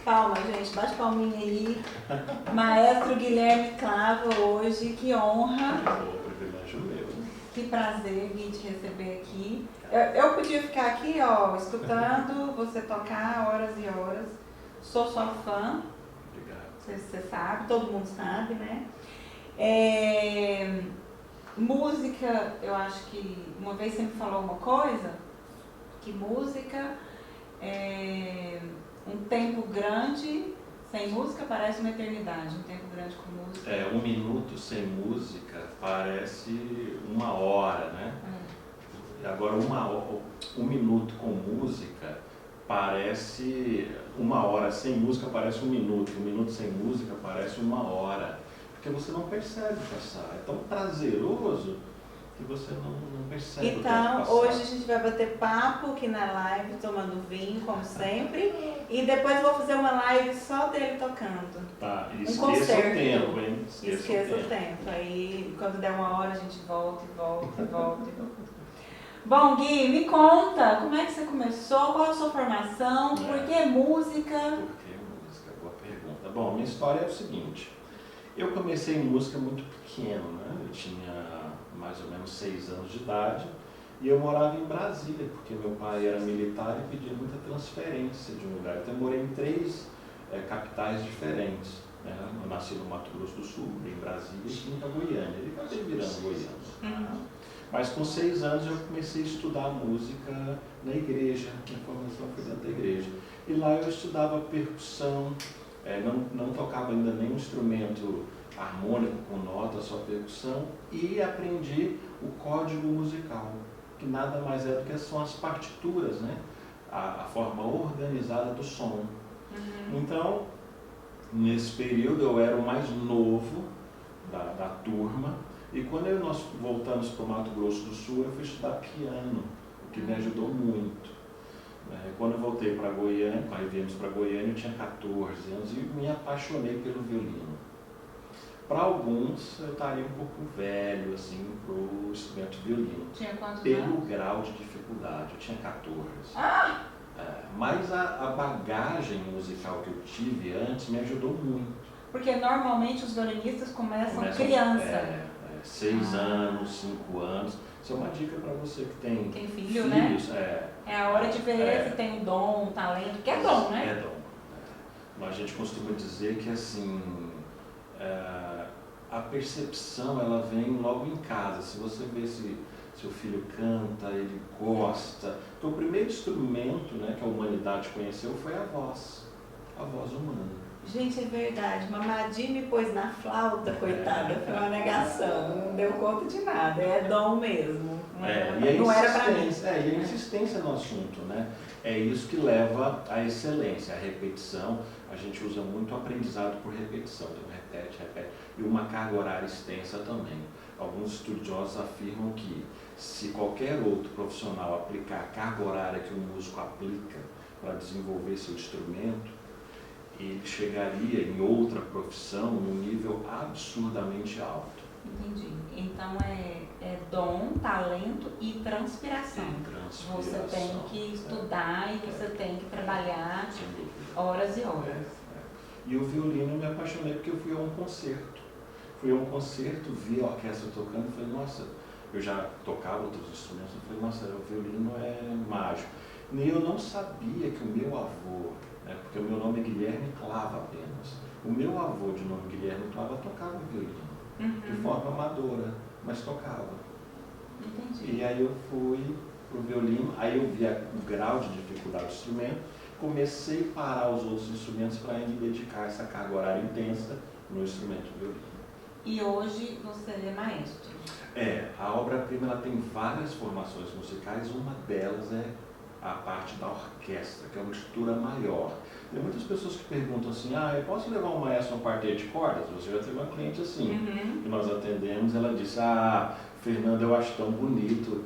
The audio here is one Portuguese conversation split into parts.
Palma, gente, bate palminha aí. Maestro Guilherme Clava hoje, que honra. O privilégio meu. Que prazer vir te receber aqui. Eu podia ficar aqui, ó, escutando você tocar horas e horas. Sou sua fã. Obrigado. Você sabe, todo mundo sabe, né? Música, eu acho que uma vez você me falou uma coisa, que música é um tempo grande sem música parece uma eternidade, um tempo grande com música. 1 minuto sem música parece 1 hora, né? E agora 1 minuto com música parece 1 hora sem música parece 1 minuto, 1 minuto sem música parece 1 hora, porque você não percebe passar, é tão prazeroso que você não percebe o tempo Então, passar. hoje a gente vai bater papo aqui na live, tomando vinho, como sempre, e depois vou fazer uma live só dele tocando. Tá, Um esqueça concerto. o tempo, hein? Esqueça o tempo. Aí, quando der 1 hora, a gente volta e volta e volta e volta. Bom, Gui, me conta, como é que você começou? Qual a sua formação? Por que música? Por que música? Boa pergunta. Bom, minha história é o seguinte. Eu comecei em música muito pequeno, né? Eu tinha mais ou menos 6 anos de idade e eu morava em Brasília, porque meu pai era militar e pedia muita transferência de um lugar. Então eu morei em 3 capitais diferentes, né? Eu nasci no Mato Grosso do Sul, em Brasília, e vim para Goiânia. E acabei virando goiano. Mas com 6 anos eu comecei a estudar música na igreja, minha formação foi dentro da igreja. E lá eu estudava percussão, não tocava ainda nenhum instrumento harmônico com nota, só percussão, e aprendi o código musical, que nada mais é do que são as partituras, né? A forma organizada do som. Então, nesse período eu era o mais novo da turma, e quando nós voltamos para o Mato Grosso do Sul, eu fui estudar piano, o que me ajudou muito. Quando eu voltei para Goiânia, aí viemos para Goiânia, eu tinha 14 anos e me apaixonei pelo violino. Para alguns, eu estaria um pouco velho, assim, para o instrumento violino. Tinha quantos pelo anos? grau de dificuldade, eu tinha 14. Ah! Mas a bagagem musical que eu tive antes me ajudou muito. Porque normalmente os violinistas começam criança. 6 anos, 5 anos. Isso é uma dica para você que tem filho, filhos. Né? É a hora de ver se tem um dom, um talento, que é dom, né? É dom. Mas a gente costuma dizer que assim, a percepção ela vem logo em casa. Se você vê se seu filho canta, ele gosta. Então, o primeiro instrumento, né, que a humanidade conheceu foi a voz humana. Gente, é verdade. Mamadi me pôs na flauta, coitada. Foi uma negação. Não deu conta de nada. É dom mesmo. Não era pra mim. E a insistência no assunto, né? É isso que leva à excelência, à repetição. A gente usa muito o aprendizado por repetição. Então, repete. E uma carga horária extensa também. Alguns estudiosos afirmam que se qualquer outro profissional aplicar a carga horária que um músico aplica para desenvolver seu instrumento, ele chegaria em outra profissão num nível absurdamente alto. Entendi. Então é dom, talento e transpiração. Você tem que estudar e você tem que trabalhar horas e horas. E o violino eu me apaixonei porque eu fui a um concerto. Vi a orquestra tocando e falei, nossa, eu já tocava outros instrumentos, eu falei, nossa, o violino é mágico. E eu não sabia que o meu avô, porque o meu nome é Guilherme Clava apenas. O meu avô de nome Guilherme Clava tocava violino, de forma amadora, mas tocava. Entendi. E aí eu fui pro violino, aí eu vi o grau de dificuldade do instrumento, comecei a parar os outros instrumentos para me dedicar essa carga horária intensa no instrumento violino. E hoje você é maestro? A obra-prima ela tem várias formações musicais, uma delas é a parte da orquestra, que é uma estrutura maior. Tem muitas pessoas que perguntam assim, eu posso levar um maestro a um quarteto de cordas? Você já teve uma cliente assim, que nós atendemos, ela disse, Fernanda, eu acho tão bonito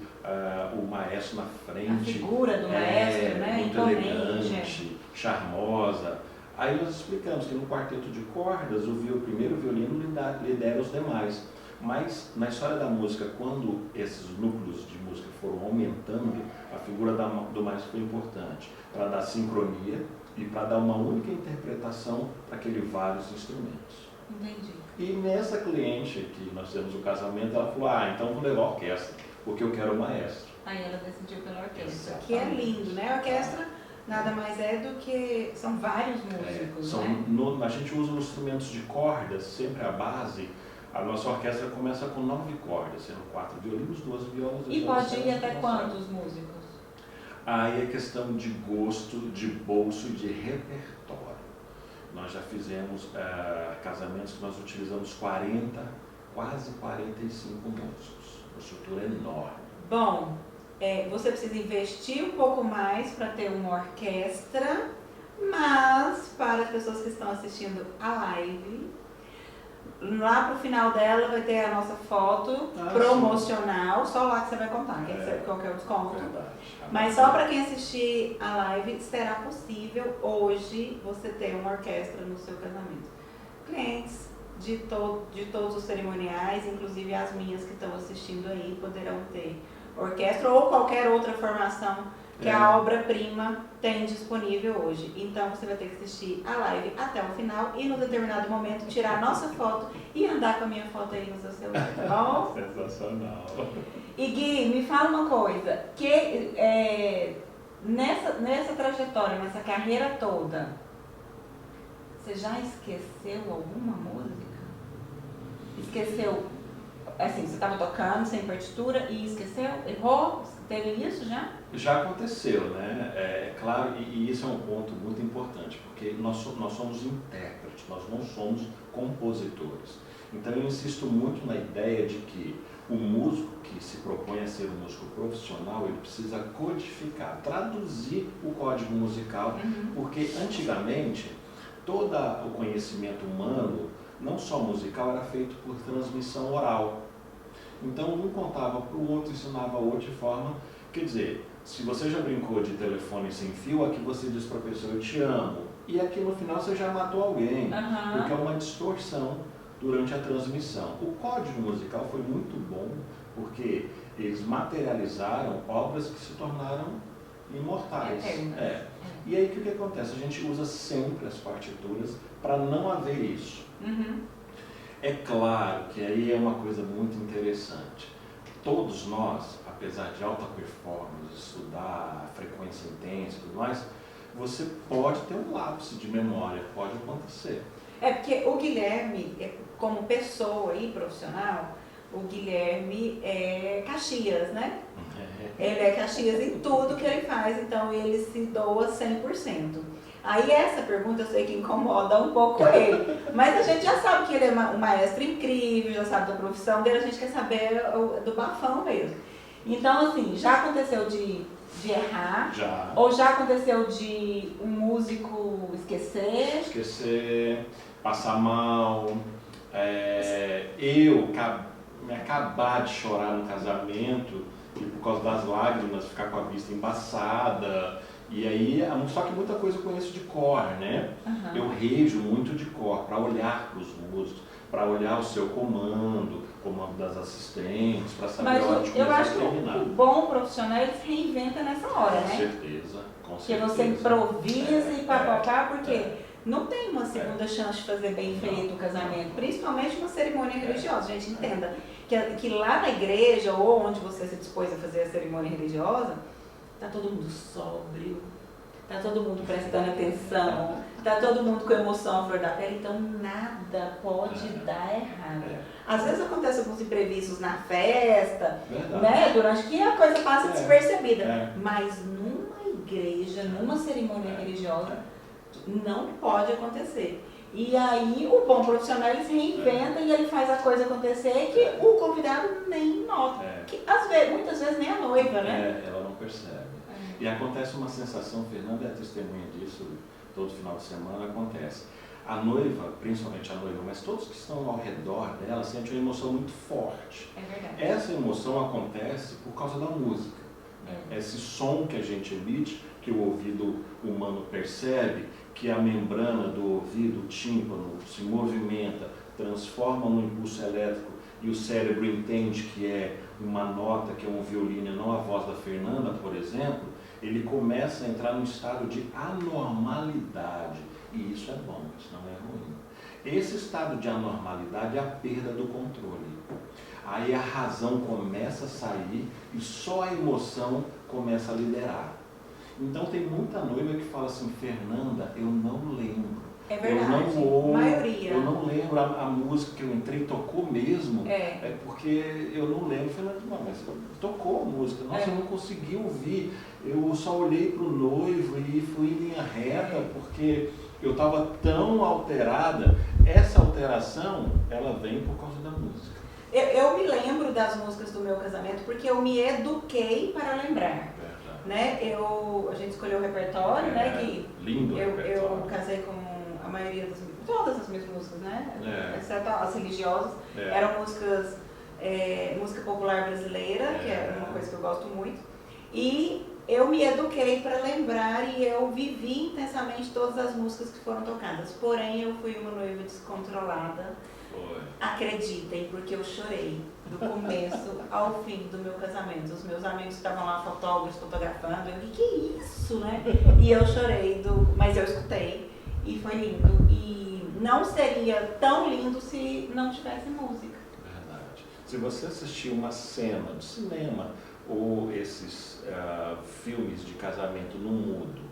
o maestro na frente. A figura do maestro, né? Muito elegante, charmosa. Aí nós explicamos que no quarteto de cordas, o primeiro violino lidera os demais. Mas na história da música, quando esses núcleos de música foram aumentando, a figura do maestro foi importante para dar sincronia, e para dar uma única interpretação para aqueles vários instrumentos. Entendi. E nessa cliente que nós temos o casamento, ela falou, então vou levar a orquestra, porque eu quero o maestro. Aí ela decidiu pela orquestra. Que é lindo, né? A orquestra nada mais é do que... São vários músicos, né? A gente usa os instrumentos de cordas, sempre a base. A nossa orquestra começa com 9 cordas, sendo 4 violinos, 2 violas... E pode ir até quantos músicos? Aí é questão de gosto, de bolso e de repertório. Nós já fizemos casamentos que nós utilizamos 40, quase 45 músicos. Uma estrutura enorme. Bom, você precisa investir um pouco mais para ter uma orquestra, mas para as pessoas que estão assistindo a live, lá pro final dela vai ter a nossa foto promocional, só lá que você vai contar, qual que é o desconto. Verdade. Mas só para quem assistir a live, será possível hoje você ter uma orquestra no seu casamento. Clientes de todos os cerimoniais, inclusive as minhas que estão assistindo aí, poderão ter orquestra ou qualquer outra formação que a obra-prima tem disponível hoje. Então você vai ter que assistir a live até o final e, no determinado momento, tirar a nossa foto e andar com a minha foto aí no seu celular, tá bom? Sensacional. E Gui, me fala uma coisa, que nessa trajetória, nessa carreira toda, você já esqueceu alguma música? Esqueceu, assim, você estava tocando sem partitura e esqueceu? Errou? Teve isso já? Já aconteceu, né? É claro, e isso é um ponto muito importante, porque nós somos intérpretes, nós não somos compositores. Então eu insisto muito na ideia de que o músico que se propõe a ser um músico profissional, ele precisa codificar, traduzir o código musical, porque antigamente todo o conhecimento humano, não só musical, era feito por transmissão oral. Então um contava para o outro, ensinava o outro de forma, quer dizer, se você já brincou de telefone sem fio, aqui você diz para a pessoa, eu te amo, e aqui no final você já matou alguém, porque é uma distorção durante a transmissão. O código musical foi muito bom, porque eles materializaram obras que se tornaram imortais. E aí o que acontece? A gente usa sempre as partituras para não haver isso. É claro que aí é uma coisa muito interessante. Todos nós, apesar de alta performance, estudar, frequência intensa e tudo mais, você pode ter um lapso de memória, pode acontecer. Porque o Guilherme, como pessoa e profissional, o Guilherme é Caxias, né? Ele é Caxias em tudo que ele faz, então ele se doa 100%. Aí essa pergunta eu sei que incomoda um pouco ele, mas a gente já sabe que ele é um maestro incrível, já sabe da profissão dele, a gente quer saber do bafão mesmo. Então, assim, já aconteceu de errar? Já. Ou já aconteceu de um músico esquecer? Esquecer, passar mal, eu me acabar de chorar no casamento e por causa das lágrimas ficar com a vista embaçada. E aí, só que muita coisa eu conheço de cor, né? Eu rejo muito de cor para olhar para os músicos, para olhar o seu comando das assistentes, para saber a hora de começar a terminar. Mas o bom profissional, ele se reinventa nessa hora, né? Com certeza. Porque você improvisa e papapá, porque não tem uma segunda chance de fazer bem feito o casamento, principalmente uma cerimônia religiosa. Gente, entenda que lá na igreja, ou onde você se dispôs a fazer a cerimônia religiosa, tá todo mundo sóbrio, tá todo mundo prestando atenção, tá todo mundo com emoção à flor da pele, então nada pode dar errado. Às vezes acontece alguns imprevistos na festa, né, durante que a coisa passa despercebida, mas numa igreja, numa cerimônia religiosa, não pode acontecer. E aí o bom profissional, ele se reinventa e ele faz a coisa acontecer que o convidado nem nota. Que muitas vezes nem a noiva, né? Ela não percebe. E acontece uma sensação, Fernanda é testemunha disso, todo final de semana acontece. A noiva, principalmente a noiva, mas todos que estão ao redor dela, sentem uma emoção muito forte. É verdade. Essa emoção acontece por causa da música. Esse som que a gente emite, que o ouvido humano percebe, que a membrana do ouvido, o tímpano, se movimenta, transforma num impulso elétrico e o cérebro entende que é uma nota, que é um violino e não a voz da Fernanda, por exemplo, ele começa a entrar num estado de anormalidade. E isso é bom, isso não é ruim. Esse estado de anormalidade é a perda do controle. Aí a razão começa a sair e só a emoção começa a liderar. Então tem muita noiva que fala assim, Fernanda, eu não lembro. É verdade, eu não lembro a música que eu entrei, tocou mesmo, é porque eu não lembro. Eu falei, não, mas tocou a música, nossa, eu não consegui ouvir, eu só olhei para o noivo e fui em linha reta, porque eu estava tão alterada. Essa alteração, ela vem por causa da música. Eu me lembro das músicas do meu casamento porque eu me eduquei para lembrar. Né? A gente escolheu o repertório, né? Que lindo repertório. Eu casei com a maioria todas as minhas músicas, né? Exceto as religiosas. Eram músicas, música popular brasileira, que é uma coisa que eu gosto muito. E eu me eduquei para lembrar e eu vivi intensamente todas as músicas que foram tocadas. Porém, eu fui uma noiva descontrolada. Acreditem, porque eu chorei do começo ao fim do meu casamento. Os meus amigos estavam lá, fotógrafos, fotografando, eu disse, que isso, né? E eu chorei, mas eu escutei e foi lindo. E não seria tão lindo se não tivesse música. Verdade. Se você assistir uma cena de cinema ou esses filmes de casamento no mudo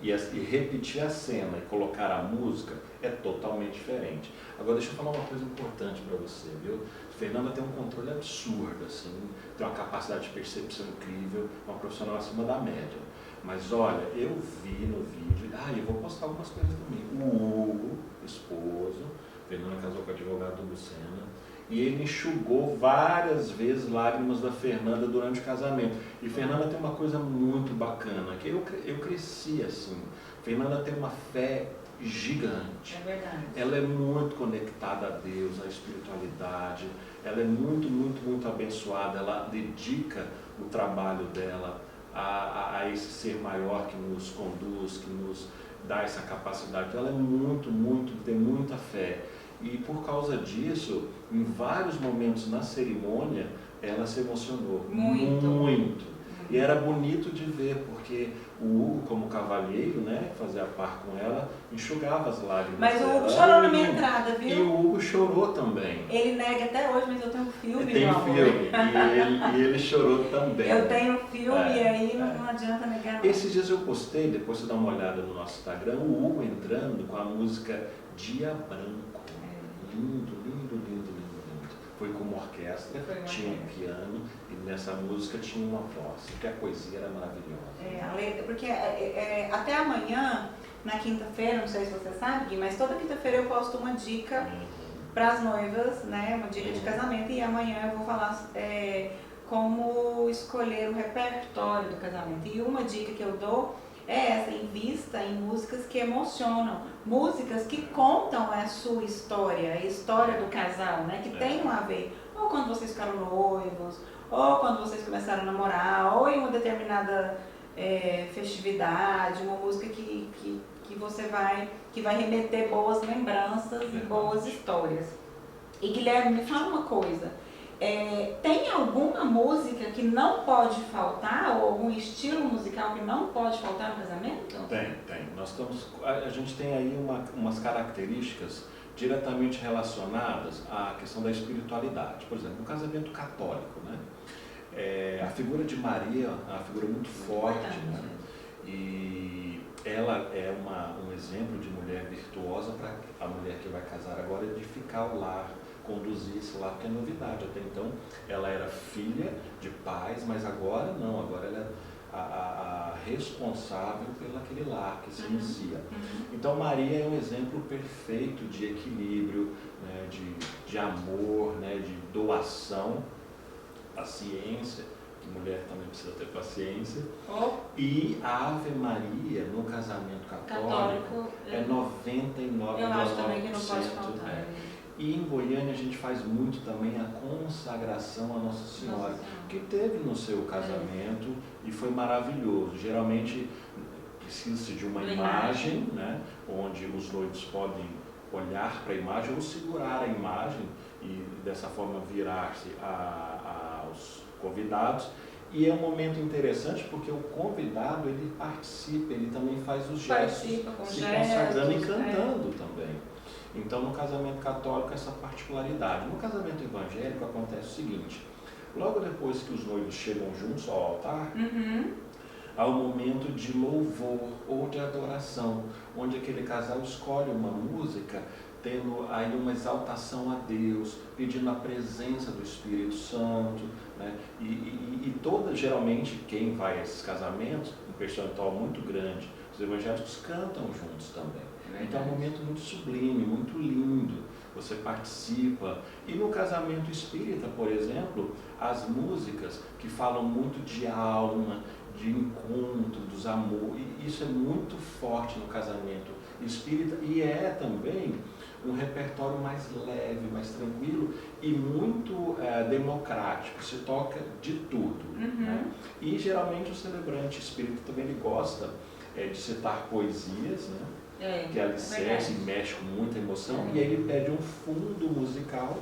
e repetir a cena e colocar a música, é totalmente diferente. Agora deixa eu falar uma coisa importante para você, viu? Fernanda tem um controle absurdo, assim, tem uma capacidade de percepção incrível, uma profissional acima da média. Mas olha, eu vi no vídeo, eu vou postar algumas coisas também. O Hugo, esposo, Fernanda casou com o advogado do Lucena, e ele enxugou várias vezes lágrimas da Fernanda durante o casamento. E Fernanda tem uma coisa muito bacana, que eu cresci assim. Fernanda tem uma fé gigante. É verdade. Ela é muito conectada a Deus, à espiritualidade. Ela é muito, muito, muito abençoada. Ela dedica o trabalho dela a esse ser maior que nos conduz, que nos dá essa capacidade. Ela é muito, muito, tem muita fé. E por causa disso, em vários momentos na cerimônia, ela se emocionou. Muito. E era bonito de ver, porque o Hugo, como cavalheiro, né, fazia par com ela, enxugava as lágrimas. Mas o Hugo chorou na minha entrada, viu? E o Hugo chorou também. Ele nega até hoje, mas eu tenho um filme. Tem filme, e ele chorou também. Eu tenho um filme e aí não adianta negar nada. Esses dias eu postei, depois você dá uma olhada no nosso Instagram, o Hugo entrando com a música Dia Branco. Lindo, lindo, lindo, lindo, lindo. Foi com uma orquestra, tinha um piano e nessa música tinha uma voz, porque a poesia era maravilhosa. Porque até amanhã, na quinta-feira, não sei se você sabe, mas toda quinta-feira eu posto uma dica para as noivas, né? Uma dica de casamento, e amanhã eu vou falar como escolher o repertório do casamento. E uma dica que eu dou é essa, invista em músicas que emocionam, músicas que contam a sua história, a história do casal, né? Que tenham a ver, ou quando vocês ficaram noivos, ou quando vocês começaram a namorar, ou em uma determinada festividade, uma música que vai remeter boas lembranças e boas histórias. E Guilherme, me fala uma coisa. Tem alguma música que não pode faltar, ou algum estilo musical que não pode faltar no casamento? Tem. A gente tem aí umas características diretamente relacionadas à questão da espiritualidade. Por exemplo, no casamento católico, né? A figura de Maria é uma figura muito forte, né? E ela é um exemplo de mulher virtuosa para a mulher que vai casar agora edificar o lar, conduzir esse lar, que é novidade. Até então ela era filha de pais, mas agora não, agora ela é a responsável pelo aquele lar que se inicia. Então Maria é um exemplo perfeito de equilíbrio, né, de amor, né, de doação, paciência, que mulher também precisa ter paciência. E a Ave Maria no casamento católico é 99,9%. Eu acho também que não pode faltar. E em Goiânia a gente faz muito também a consagração à Nossa Senhora, que teve no seu casamento e foi maravilhoso. Geralmente precisa-se de uma imagem, né, onde os noivos podem olhar para a imagem ou segurar a imagem e dessa forma virar-se aos convidados. E é um momento interessante porque o convidado, ele participa, ele também faz os gestos, se consagrando e cantando também. Então, no casamento católico, essa particularidade. No casamento evangélico, acontece o seguinte: logo depois que os noivos chegam juntos ao altar, há um momento de louvor ou de adoração, onde aquele casal escolhe uma música, tendo aí uma exaltação a Deus, pedindo a presença do Espírito Santo, né? E geralmente, quem vai a esses casamentos, um percentual muito grande, os evangélicos cantam juntos também. Então é um momento muito sublime, muito lindo, você participa. E no casamento espírita, por exemplo, as músicas que falam muito de alma, de encontro, dos amores, isso é muito forte no casamento espírita, e é também um repertório mais leve, mais tranquilo e muito democrático, se toca de tudo. Né? E geralmente o celebrante espírita também ele gosta de citar poesias, né? Que alicerce e mexe com muita emoção, e aí ele pede um fundo musical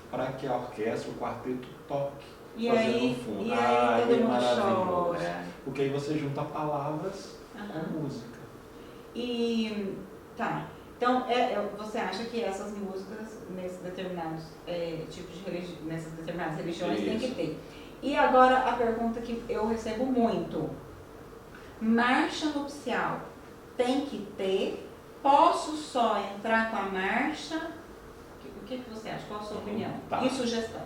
para que a orquestra, o quarteto toque, fazendo um fundo. E aí todo mundo chora. Porque aí você junta palavras com música. E tá. Então, você acha que essas músicas nesses determinados tipos de religião, nessas determinadas religiões tem que ter? E agora a pergunta que eu recebo muito: marcha nupcial tem que ter? Posso só entrar com a marcha? O que você acha? Qual a sua opinião? Tá. E sugestão?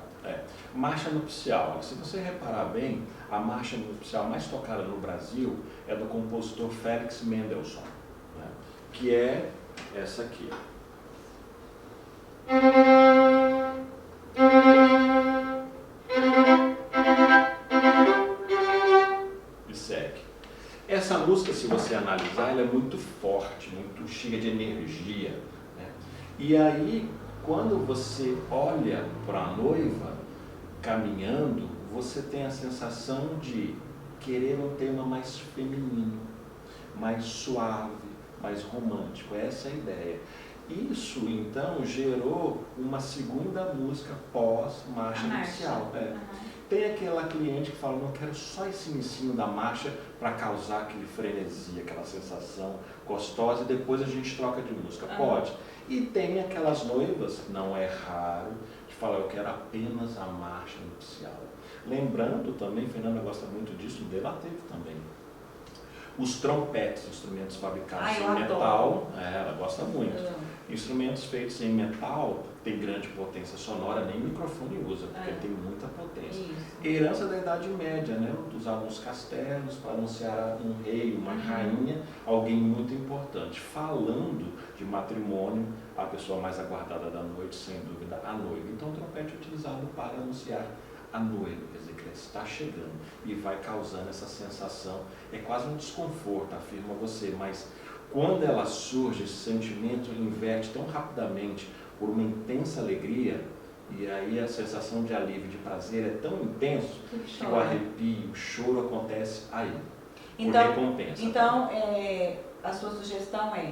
Marcha nupcial. Se você reparar bem, a marcha nupcial mais tocada no Brasil é do compositor Félix Mendelssohn, né? Que é essa aqui. E segue. Essa música, se você analisar, ela é muito forte, muito cheia de energia, né? E aí, quando você olha para a noiva caminhando, você tem a sensação de querer um tema mais feminino, mais suave, mais romântico. Essa é a ideia. Isso, então, gerou uma segunda música pós-marcha nupcial. Tem aquela cliente que fala: não quero só esse inicinho da marcha para causar aquele frenesi, aquela sensação gostosa, e depois a gente troca de música. Pode. E tem aquelas noivas, não é raro, que falam: eu quero apenas a marcha nupcial. Lembrando também, Fernanda gosta muito disso, dela teve também os trompetes, instrumentos fabricados em metal, ela gosta muito. Instrumentos feitos em metal tem grande potência sonora, nem microfone usa, porque tem muita potência. Herança da Idade Média, né? Usavam os castelos para anunciar um rei, uma rainha, alguém muito importante. Falando de matrimônio, a pessoa mais aguardada da noite, sem dúvida, a noiva. Então o trompete é utilizado para anunciar a noiva, quer dizer, que ela está chegando, e vai causando essa sensação, é quase um desconforto, afirma você, mas quando ela surge, esse sentimento inverte tão rapidamente por uma intensa alegria, e aí a sensação de alívio, de prazer é tão intenso que o arrepio, o choro acontece aí, por recompensa. Então, a sua sugestão é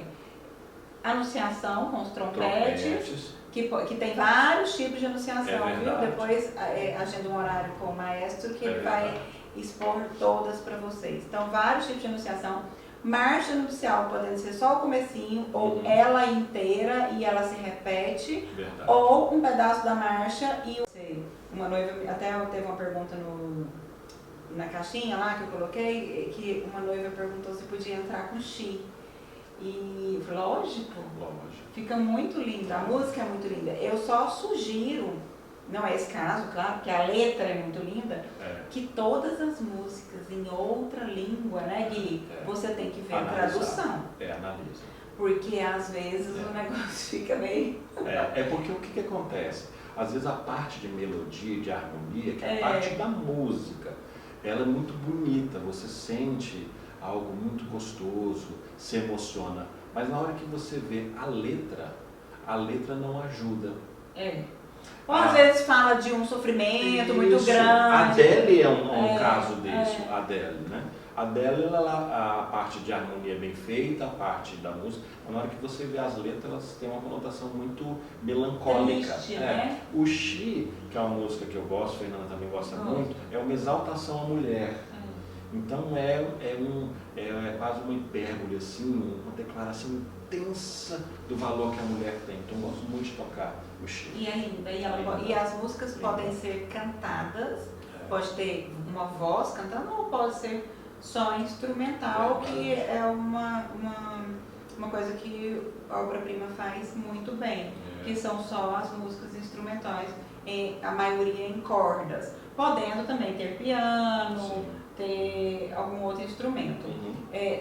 anunciação com os trompetes. Que tem vários tipos de anunciação, viu? Depois agenda um horário com o maestro que ele vai expor todas para vocês. Então, vários tipos de anunciação. Marcha nupcial podendo ser só o comecinho, ou ela inteira e ela se repete, ou um pedaço da marcha e uma noiva, até teve uma pergunta na caixinha lá que eu coloquei, que uma noiva perguntou se podia entrar com chi. E lógico, fica muito linda, a música é muito linda. Eu só sugiro, não é esse caso, claro, porque a letra é muito linda, que todas as músicas em outra língua, né, Gui? Você tem que ver a tradução. Analisa. Porque às vezes o negócio fica meio... porque o que acontece? Às vezes a parte de melodia, de harmonia, que é a parte da música, ela é muito bonita, você sente algo muito gostoso, se emociona, mas na hora que você vê a letra não ajuda. Ou às vezes fala de um sofrimento muito grande. A Adele é um caso desse, a Adele, né? A dela, a parte de harmonia é bem feita, a parte da música, mas na hora que você vê as letras, elas têm uma conotação muito melancólica. Triste, né? O Xi, que é uma música que eu gosto, a Fernanda também gosta muito, é uma exaltação à mulher. Então é quase uma hipérbole, assim, uma declaração intensa do valor que a mulher tem. Então eu gosto muito de tocar o Xi. E as músicas podem ser cantadas, pode ter uma voz cantando ou pode ser só instrumental, que é uma coisa que a obra-prima faz muito bem, que são só as músicas instrumentais, a maioria em cordas, podendo também ter piano, sim, ter algum outro instrumento.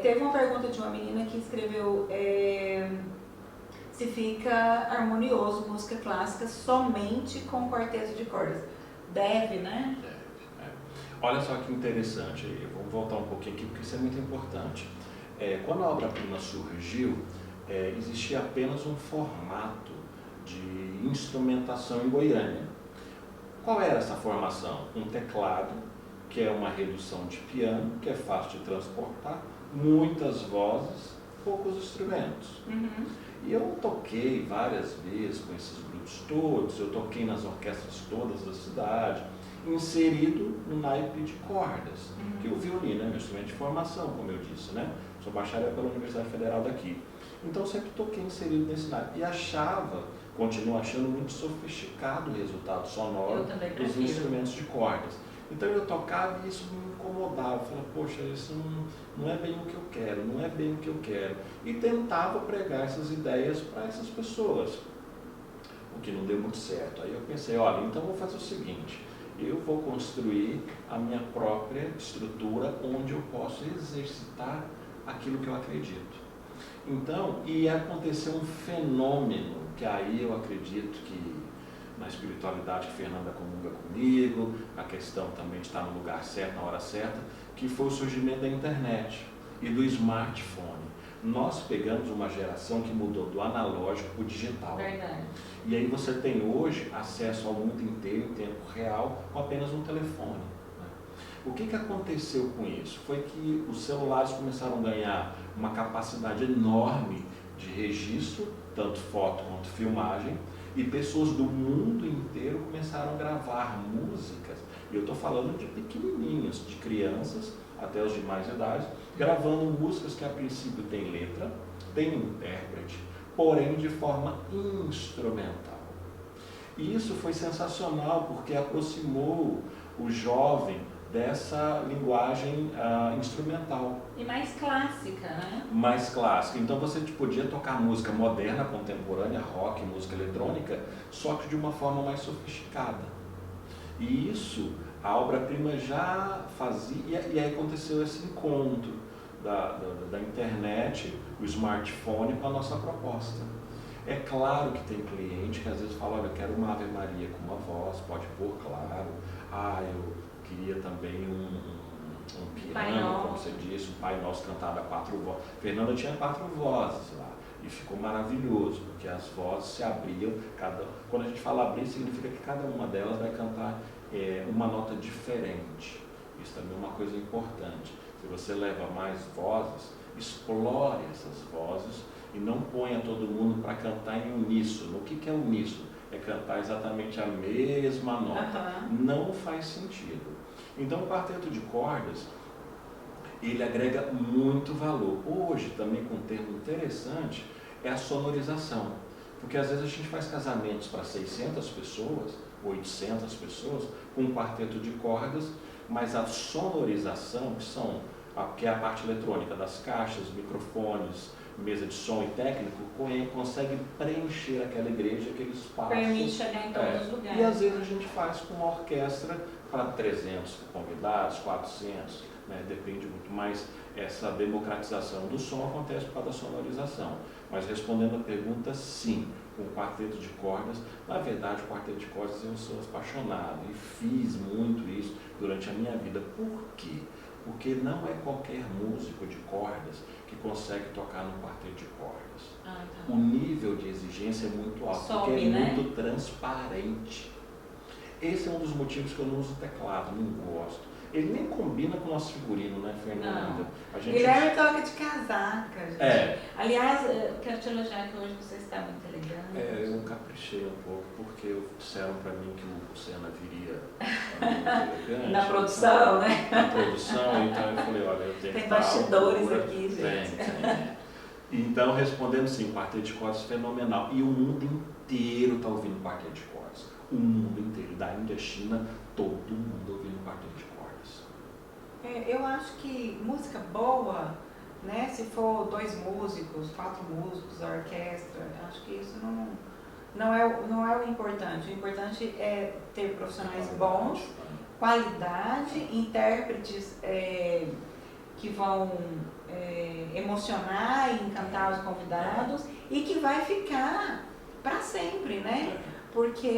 Teve uma pergunta de uma menina que escreveu se fica harmonioso música clássica somente com quarteto de cordas. Deve, né? Deve. Olha só que interessante, eu vou voltar um pouquinho aqui porque isso é muito importante. Quando a obra-prima surgiu, existia apenas um formato de instrumentação em Goiânia. Qual era essa formação? Um teclado, que é uma redução de piano, que é fácil de transportar, muitas vozes, poucos instrumentos. E eu toquei várias vezes com esses grupos todos, eu toquei nas orquestras todas da cidade, inserido no naipe de cordas, que o violino é meu instrumento de formação, como eu disse, né? Sou bacharel pela Universidade Federal daqui. Então sempre toquei inserido nesse naipe e continuo achando muito sofisticado o resultado sonoro dos instrumentos de cordas. Então eu tocava e isso me incomodava, eu falava, poxa, isso não é bem o que eu quero, não é bem o que eu quero. E tentava pregar essas ideias para essas pessoas, o que não deu muito certo. Aí eu pensei, olha, então vou fazer o seguinte, eu vou construir a minha própria estrutura onde eu posso exercitar aquilo que eu acredito. Então, e aconteceu um fenômeno, que aí eu acredito que na espiritualidade que Fernanda comunga comigo, a questão também de estar no lugar certo, na hora certa, que foi o surgimento da internet e do smartphone. Nós pegamos uma geração que mudou do analógico para o digital. Verdade. E aí você tem hoje acesso ao mundo inteiro em tempo real com apenas um telefone. O que aconteceu com isso? Foi que os celulares começaram a ganhar uma capacidade enorme de registro, tanto foto quanto filmagem, e pessoas do mundo inteiro começaram a gravar músicas, e eu estou falando de pequenininhos, de crianças até os de mais idade, gravando músicas que a princípio têm letra, têm intérprete, porém de forma instrumental. E isso foi sensacional porque aproximou o jovem dessa linguagem instrumental. E mais clássica, né? Mais clássica. Então você podia tocar música moderna, contemporânea, rock, música eletrônica, só que de uma forma mais sofisticada. E isso a obra-prima já fazia, e aí aconteceu esse encontro da internet, o smartphone com a nossa proposta. É claro que tem cliente que às vezes fala, olha, eu quero uma Ave Maria com uma voz, pode pôr, claro. Eu queria também um piano, como você disse, um Pai Nosso cantado a 4 vozes. Fernanda tinha 4 vozes lá e ficou maravilhoso, porque as vozes se abriam, quando a gente fala abrir, significa que cada uma delas vai cantar uma nota diferente. Isso também é uma coisa importante. Se você leva mais vozes, explore essas vozes e não ponha todo mundo para cantar em uníssono. O que é uníssono? É cantar exatamente a mesma nota. Não faz sentido. Então o quarteto de cordas, ele agrega muito valor. Hoje, também com um termo interessante, é a sonorização. Porque às vezes a gente faz casamentos para 600 pessoas, 800 pessoas, com um quarteto de cordas, mas a sonorização, que é a parte eletrônica das caixas, microfones, mesa de som e técnico, consegue preencher aquela igreja, aquele espaço. Permite chegar em todos os lugares. E às vezes a gente faz com uma orquestra para 300 convidados, 400, né? Depende muito mais. Essa democratização do som acontece por causa da sonorização. Mas respondendo a pergunta, sim, com o quarteto de cordas, na verdade o quarteto de cordas eu sou apaixonado e fiz muito isso durante a minha vida. Por quê? Porque não é qualquer músico de cordas que consegue tocar no quarteto de cordas. O nível de exigência é muito alto, porque é muito transparente. Esse é um dos motivos que eu não uso teclado, não gosto. ele nem combina com o nosso figurino, né, Fernanda? A gente... Guilherme toca de casaca, gente. É. Aliás, eu quero te elogiar que hoje você está muito elegante. Eu caprichei um pouco, porque disseram para mim que o Senna viria muito elegante. Na produção, então, né? Na produção, então eu falei, olha, eu tenho Tem que bastidores aqui, gente. Tem. Então, respondendo sim, quarteto de cordas fenomenal. E o mundo inteiro está ouvindo quarteto de cordas. O mundo inteiro, da Índia à China, todo mundo ouvindo quarteto de cordas. Eu acho que música boa, né? Se for 2 músicos, 4 músicos, a orquestra, acho que isso não é o importante. O importante é ter profissionais bons, qualidade, intérpretes que vão emocionar e encantar os convidados e que vai ficar para sempre, né? Porque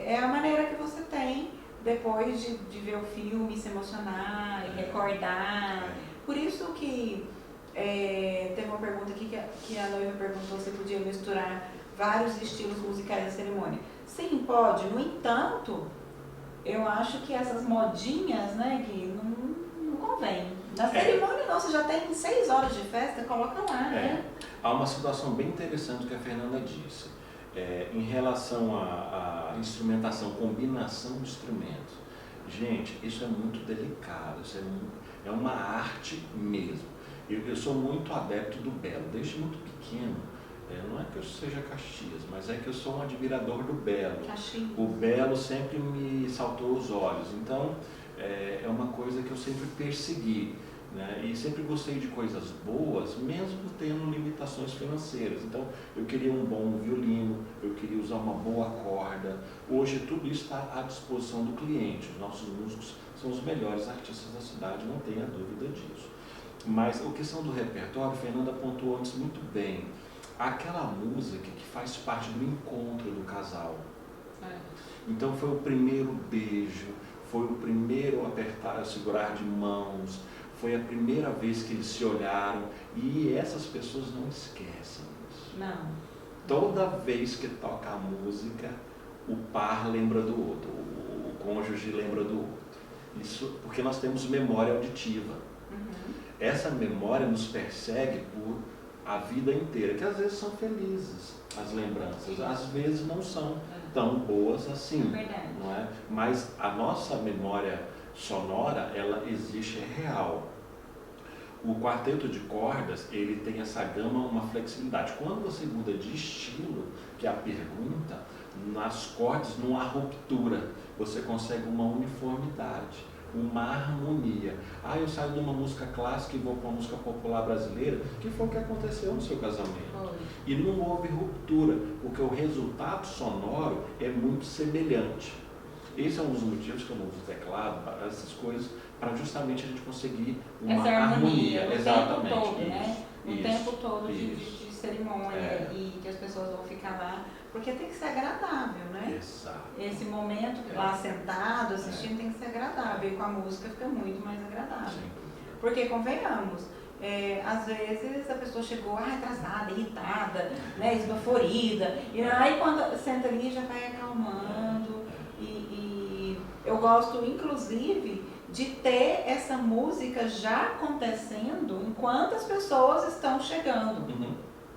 é a maneira que você tem depois de ver o filme, se emocionar e recordar. Por isso que teve uma pergunta aqui que a noiva perguntou se podia misturar vários estilos musicais na cerimônia. Sim, pode. No entanto, eu acho que essas modinhas, né, que não convém. Na cerimônia não, você já tem 6 horas de festa, coloca lá, né? Há uma situação bem interessante que a Fernanda disse. Em relação à instrumentação, combinação de instrumentos. Gente, isso é muito delicado, isso é uma arte mesmo. Eu sou muito adepto do belo, desde muito pequeno. Não é que eu seja Caxias, mas é que eu sou um admirador do belo. Caxias. O belo sempre me saltou os olhos, então é uma coisa que eu sempre persegui. Né? E sempre gostei de coisas boas, mesmo tendo limitações financeiras. Então, eu queria um bom violino, eu queria usar uma boa corda. Hoje, tudo isso está à disposição do cliente. Os nossos músicos são os melhores artistas da cidade, não tenha dúvida disso. Mas a questão do repertório, a Fernanda pontuou antes muito bem. Aquela música que faz parte do encontro do casal. Então, foi o primeiro beijo, foi o primeiro apertar, segurar de mãos. Foi a primeira vez que eles se olharam e essas pessoas não esquecem isso. Não. Toda vez que toca a música, o par lembra do outro, o cônjuge lembra do outro. Isso porque nós temos memória auditiva. Uhum. Essa memória nos persegue por a vida inteira, que às vezes são felizes as lembranças, às vezes não são tão boas assim. Verdade. Não é? Mas a nossa memória sonora, ela existe, é real. O quarteto de cordas, ele tem essa gama, uma flexibilidade. Quando você muda de estilo, que é a pergunta, nas cordas não há ruptura, você consegue uma uniformidade, uma harmonia. Eu saio de uma música clássica e vou para uma música popular brasileira, que foi o que aconteceu no seu casamento. E não houve ruptura, porque o resultado sonoro é muito semelhante. Esse é um dos motivos que eu não uso teclado, essas coisas, para justamente a gente conseguir uma essa harmonia. Exatamente. Tempo todo, né? O isso, tempo todo isso. de cerimônia e que as pessoas vão ficar lá, porque tem que ser agradável, né? Exato. Esse momento lá sentado, assistindo, tem que ser agradável. E com a música fica muito mais agradável. Porque, convenhamos, às vezes a pessoa chegou atrasada, irritada, né, esbaforida, e aí quando senta ali já vai acalmando. E eu gosto, inclusive, de ter essa música já acontecendo enquanto as pessoas estão chegando,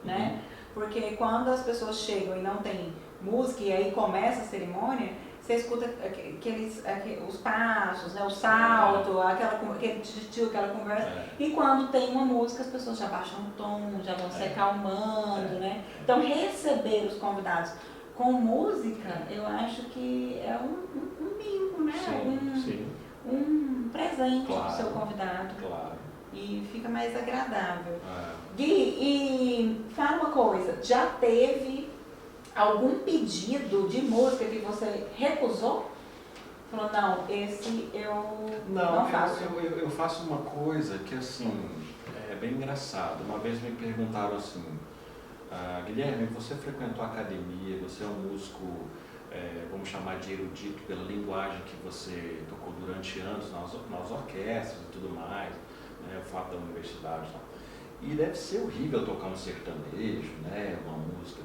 né? Porque quando as pessoas chegam e não tem música e aí começa a cerimônia, você escuta os passos, né, o salto, aquele tio, aquela conversa. E quando tem uma música, as pessoas já baixam o tom, já vão se acalmando, né? Então, receber os convidados com música, eu acho que é um mimo, né? Um presente para o seu convidado. Claro. E fica mais agradável. Gui, e fala uma coisa, já teve algum pedido de música que você recusou? Falou, não, esse eu não faço. Eu faço uma coisa que, assim, é bem engraçado. Uma vez me perguntaram assim, Guilherme, você frequentou a academia, você é um músico, vamos chamar de erudito pela linguagem que você tocou durante anos nas orquestras e tudo mais, né, o fato da universidade e tal. E deve ser horrível tocar um sertanejo, né, uma música.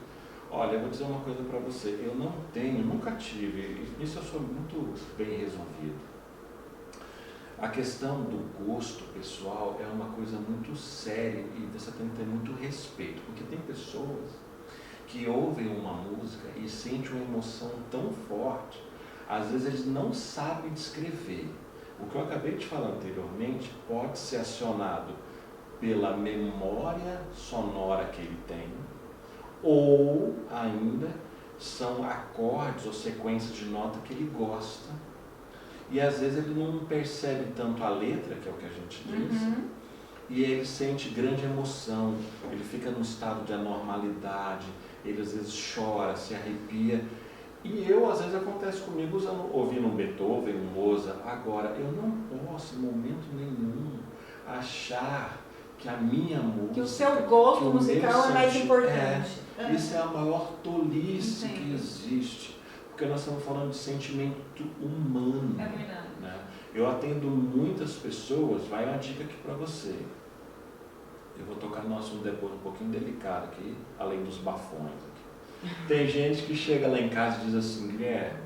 Olha, eu vou dizer uma coisa para você, eu não tenho, nunca tive, isso eu sou muito bem resolvido. A questão do gosto pessoal é uma coisa muito séria e você tem que ter muito respeito, porque tem pessoas que ouvem uma música e sentem uma emoção tão forte, às vezes eles não sabem descrever. O que eu acabei de falar anteriormente pode ser acionado pela memória sonora que ele tem, ou ainda são acordes ou sequências de nota que ele gosta. E às vezes ele não percebe tanto a letra, que é o que a gente diz, e ele sente grande emoção, ele fica num estado de anormalidade, ele às vezes chora, se arrepia. E eu, às vezes, acontece comigo ouvindo um Beethoven, um Mozart. Agora, eu não posso, em momento nenhum, achar que a minha música... Que o seu gosto musical é mais importante. Isso é a maior tolice Entendi. que existe. Porque nós estamos falando de sentimento humano. É verdade. Né? Eu atendo muitas pessoas, vai uma dica aqui para você. Eu vou tocar no assunto depois um pouquinho delicado aqui, além dos bafões aqui. Tem gente que chega lá em casa e diz assim, Guilherme,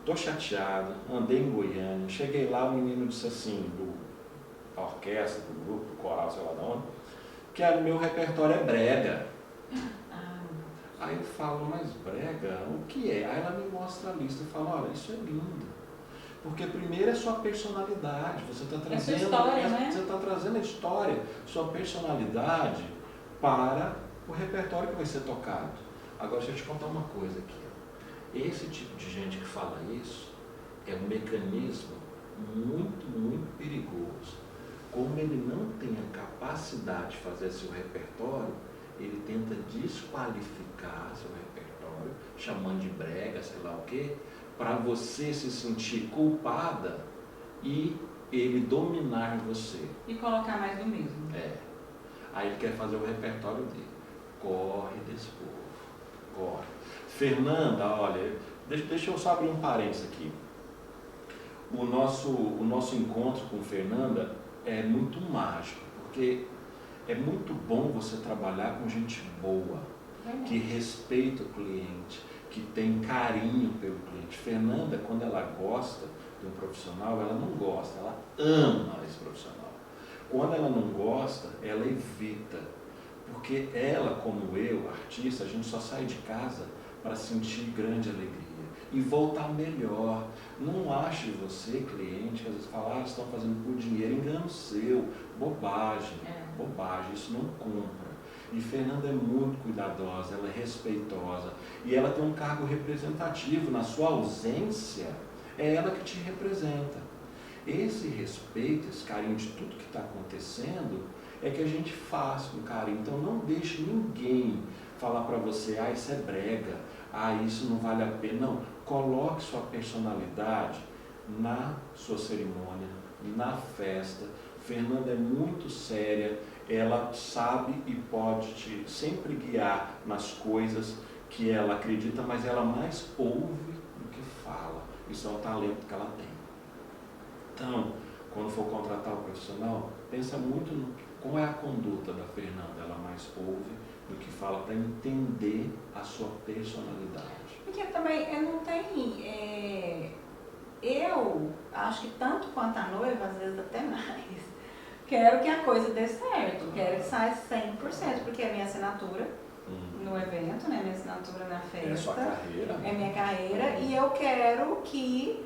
tô chateado, andei em Goiânia, cheguei lá, o menino disse assim, da orquestra, do grupo, do coral, sei lá de onde, que o meu repertório é brega. Aí eu falo, mas brega, o que é? Aí ela me mostra a lista e fala, olha, isso é lindo. Porque primeiro é sua personalidade, você está trazendo, história, né? Você está trazendo a história, sua personalidade para o repertório que vai ser tocado. Agora deixa eu te contar uma coisa aqui. Esse tipo de gente que fala isso é um mecanismo muito, muito perigoso. Como ele não tem a capacidade de fazer seu repertório, ele tenta desqualificar seu repertório, chamando de brega, sei lá o quê, para você se sentir culpada e ele dominar você. E colocar mais do mesmo. Aí ele quer fazer o repertório dele. Corre desse povo. Corre. Fernanda, olha, deixa eu só abrir um parênteses aqui. O nosso encontro com Fernanda é muito mágico, porque é muito bom você trabalhar com gente boa, que respeita o cliente, que tem carinho pelo cliente. Fernanda, quando ela gosta de um profissional, ela não gosta, ela ama esse profissional. Quando ela não gosta, ela evita. Porque ela, como eu, artista, a gente só sai de casa para sentir grande alegria e voltar melhor. Não ache você, cliente, que às vezes fala, estão fazendo por dinheiro, engano seu, bobagem, bobagem, isso não compra. E Fernanda é muito cuidadosa, ela é respeitosa e ela tem um cargo representativo. Na sua ausência, é ela que te representa. Esse respeito, esse carinho de tudo que está acontecendo, é que a gente faz com carinho. Então não deixe ninguém falar para você, isso é brega, isso não vale a pena. Não, coloque sua personalidade na sua cerimônia, na festa. Fernanda é muito séria, ela sabe e pode te sempre guiar nas coisas que ela acredita, mas ela mais ouve do que fala. Isso é o talento que ela tem. Então, quando for contratar o profissional, pensa muito no qual é a conduta da Fernanda. Ela mais ouve do que fala, para entender a sua personalidade. Porque também não tem... eu acho que tanto quanto a noiva, às vezes até mais, quero que a coisa dê certo, quero que saia 100%, porque é minha assinatura no evento, né? Minha assinatura na festa. É sua carreira. É minha carreira e eu quero que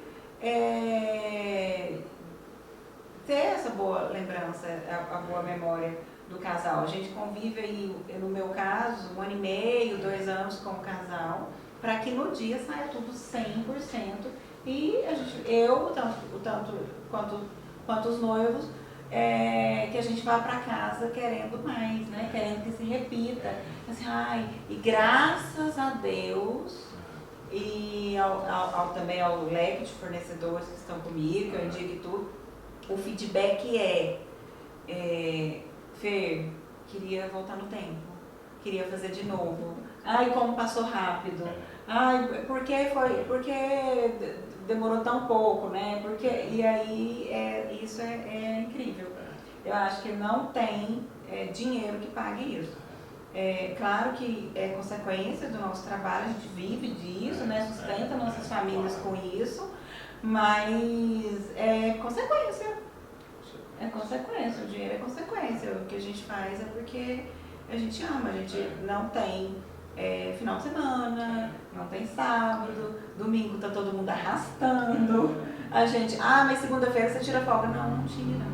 ter essa boa lembrança, a boa memória do casal. A gente convive aí, no meu caso, 1 ano e meio, 2 anos como casal, para que no dia saia tudo 100% e tanto quanto os noivos, que a gente vá para casa querendo mais, né? Querendo que se repita. Assim, e graças a Deus e também ao leque de fornecedores que estão comigo, que eu indico e tudo, o feedback Fer, queria voltar no tempo, queria fazer de novo. Como passou rápido. Porque demorou tão pouco, né? E aí isso é incrível. Eu acho que não tem dinheiro que pague isso. Claro que é consequência do nosso trabalho, a gente vive disso, né? Sustenta nossas famílias com isso, mas é consequência. É consequência, o dinheiro é consequência. O que a gente faz é porque a gente ama, a gente não tem final de semana, não tem sábado, domingo tá todo mundo arrastando. A gente, mas segunda-feira você tira folga. Não tira.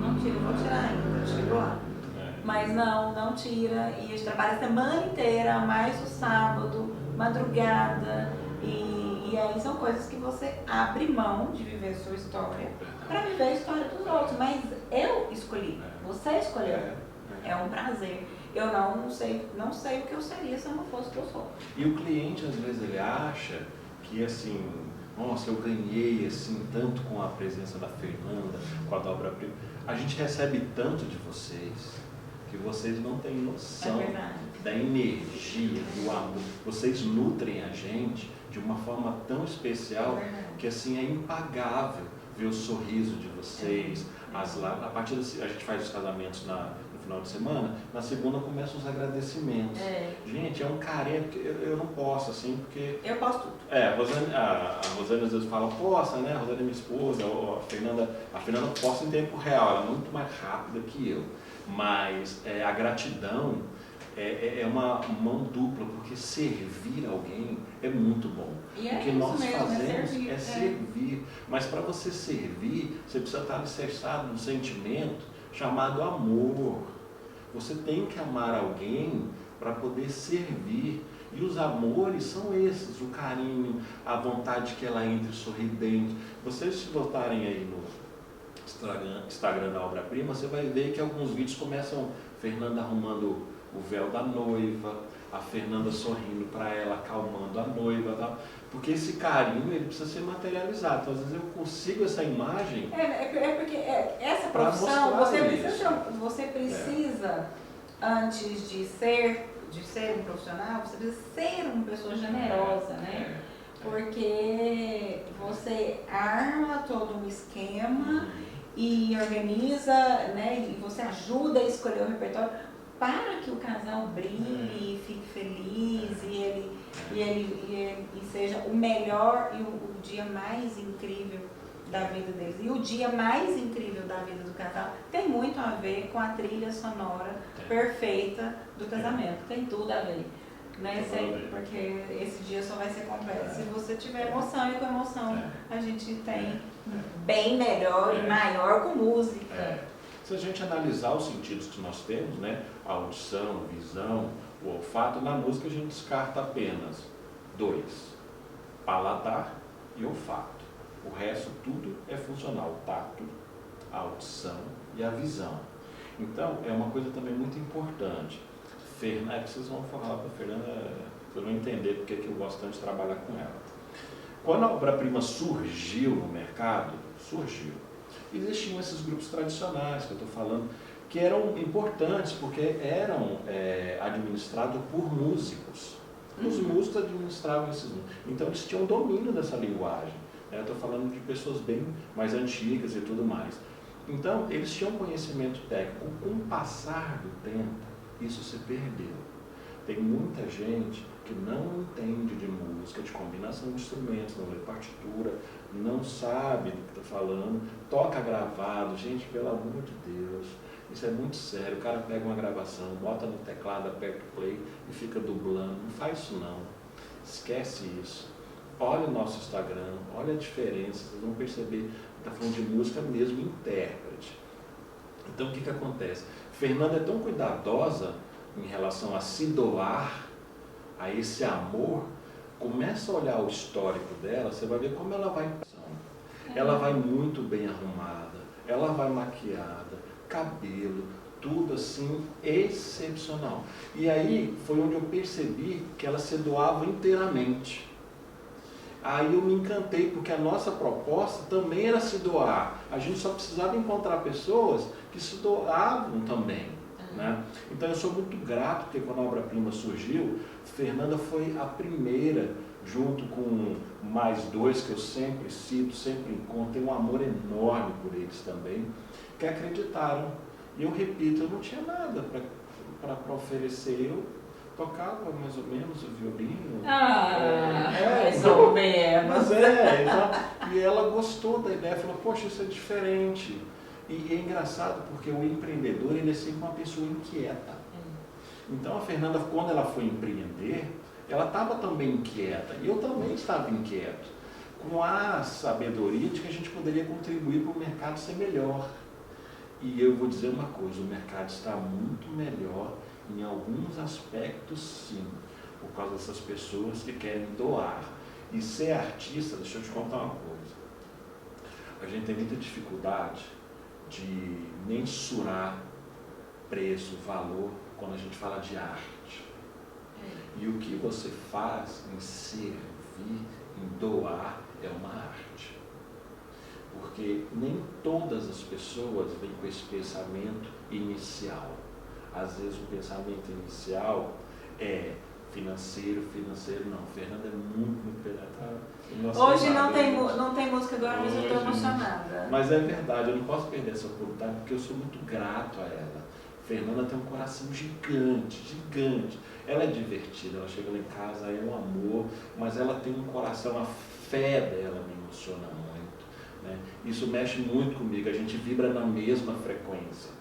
Não tira, vou tirar ainda, chego lá. Mas não tira. E a gente trabalha a semana inteira, mais o sábado, madrugada. E aí são coisas que você abre mão de viver a sua história para viver a história dos outros. Mas eu escolhi, você escolheu. É um prazer. Eu não sei o que eu seria se eu não fosse o que eu sou. E o cliente, às vezes, ele acha que, assim, nossa, eu ganhei, assim, tanto com a presença da Fernanda, com a Dobra-Prima. A gente recebe tanto de vocês, que vocês não têm noção da energia, do amor. Vocês nutrem a gente de uma forma tão especial que, assim, é impagável ver o sorriso de vocês. A partir a gente faz os casamentos no final de semana, na segunda começam os agradecimentos. Gente, é um carinho, porque eu não posso, assim, porque... Eu posso tudo. A Rosane às vezes fala, posta, né? A Rosane é minha esposa, ou a Fernanda posta em tempo real, ela é muito mais rápida que eu. Mas a gratidão é uma mão dupla, porque servir alguém é muito bom. E o que nós mesmo, fazemos é servir. Mas para você servir, você precisa estar alicerçado num sentimento chamado amor. Você tem que amar alguém para poder servir. E os amores são esses, o carinho, a vontade que ela entre sorridente. Vocês se botarem aí no Instagram da Obra-Prima, você vai ver que alguns vídeos começam Fernanda arrumando o véu da noiva, a Fernanda sorrindo para ela, acalmando a noiva, tal. Porque esse carinho ele precisa ser materializado. Então, às vezes eu consigo essa imagem. Porque essa profissão você precisa antes de ser um profissional, você precisa ser uma pessoa generosa, né? Porque você arma todo um esquema e organiza, né? E você ajuda a escolher o repertório para que o casal brilhe, fique feliz e seja o melhor e o dia mais incrível da vida deles. E o dia mais incrível da vida do casal tem muito a ver com a trilha sonora perfeita do casamento. Tem tudo a ver. Né? Porque esse dia só vai ser completo se você tiver emoção, e com emoção a gente tem bem melhor e maior com música. Se a gente analisar os sentidos que nós temos, né, a audição, a visão, o olfato, na música a gente descarta apenas 2, paladar e olfato. O resto tudo é funcional, o tato, a audição e a visão. Então é uma coisa também muito importante. Vocês vão falar para a Fernanda, para eu não entender porque que eu gosto tanto de trabalhar com ela. Quando a Obra-Prima surgiu no mercado, existiam esses grupos tradicionais que eu estou falando, que eram importantes porque eram administrados por músicos. Os músicos administravam esses músicos. Então eles tinham domínio dessa linguagem. Eu estou falando de pessoas bem mais antigas e tudo mais. Então eles tinham conhecimento técnico. Com o passar do tempo, isso se perdeu. Tem muita gente que não entende de música, de combinação de instrumentos, não lê partitura, não sabe do que está falando, toca gravado. Gente, pelo amor de Deus, isso é muito sério. O cara pega uma gravação, bota no teclado, aperta o play e fica dublando. Não faz isso não. Esquece isso. Olha o nosso Instagram, olha a diferença, vocês vão perceber que está falando de música mesmo, intérprete. Então o que acontece? Fernanda é tão cuidadosa em relação a se doar a esse amor. Começa a olhar o histórico dela, você vai ver como ela vai. Ela vai muito bem arrumada, ela vai maquiada, cabelo, tudo assim excepcional. E aí foi onde eu percebi que ela se doava inteiramente. Aí eu me encantei, porque a nossa proposta também era se doar. A gente só precisava encontrar pessoas que se doavam também. Né? Então eu sou muito grato, porque quando a Obra-Prima surgiu, Fernanda foi a primeira, junto com mais 2 que eu sempre cito, sempre encontro, tenho um amor enorme por eles também, que acreditaram. E eu repito, eu não tinha nada para oferecer. Eu tocava mais ou menos o violino. Mais ou menos. Mas e ela gostou da ideia, falou, poxa, isso é diferente. E é engraçado porque o empreendedor ele é sempre uma pessoa inquieta. Então a Fernanda, quando ela foi empreender, ela estava também inquieta. E eu também estava inquieto. Com a sabedoria de que a gente poderia contribuir para o mercado ser melhor. E eu vou dizer uma coisa, o mercado está muito melhor em alguns aspectos, sim, por causa dessas pessoas que querem doar. E ser artista, deixa eu te contar uma coisa, a gente tem muita dificuldade de mensurar preço, valor, quando a gente fala de arte. E o que você faz em servir, em doar, é uma arte. Porque nem todas as pessoas vêm com esse pensamento inicial. Às vezes o pensamento inicial é financeiro não. Fernanda é muito penetrada. Hoje não tem música agora, mas eu estou emocionada. Mas é verdade, eu não posso perder essa oportunidade porque eu sou muito grato a ela. Fernanda tem um coração gigante, gigante. Ela é divertida, ela chega lá em casa, é um amor, mas ela tem um coração, a fé dela me emociona muito, né? Isso mexe muito comigo, a gente vibra na mesma frequência,